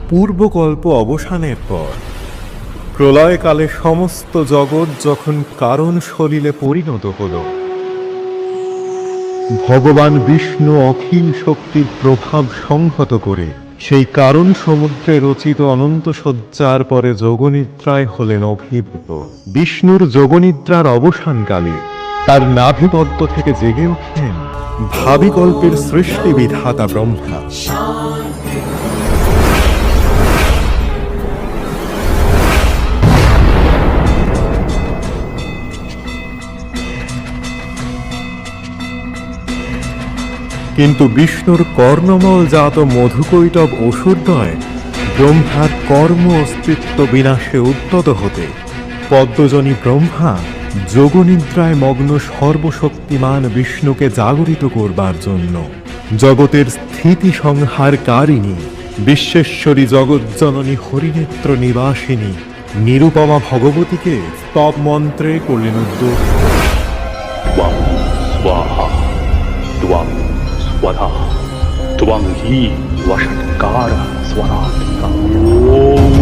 পূর্বকল্প অবসানের পর প্রলয়কালে সমস্ত জগৎ যখন কারণ সলিলে পরিণত হল, ভগবান বিষ্ণু অখিল শক্তির প্রভাব সংহত করে সেই কারণ সমুদ্রে রচিত অনন্ত সজ্জার পরে যোগনিদ্রায় হলেন অভিভূত। বিষ্ণুর যোগনিদ্রার অবসানকালে তার নাভিপদ্ম থেকে জেগে উঠলেন ভাবিকল্পের সৃষ্টি বিধাতা ব্রহ্মা। কিন্তু বিষ্ণুর কর্ণমল জাত মধুকৈটব অসুরদ্বয় ব্রহ্মার কর্ম অস্তিত্ব বিনাশে উদ্যত হতে পদ্মজনী ব্রহ্মা যোগনিদ্রায় মগ্ন সর্বশক্তিমান বিষ্ণুকে জাগরিত করবার জন্য জগতের স্থিতি সংহারকারিণী বিশ্বেশ্বরী জগজ্জননী হরিনেত্র নিবাসিনী নিরুপমা ভগবতীকে স্তব মন্ত্রে করলেন উদ্যোগ। त्वं हि वषट्कार स्वरात्मिका। ॐ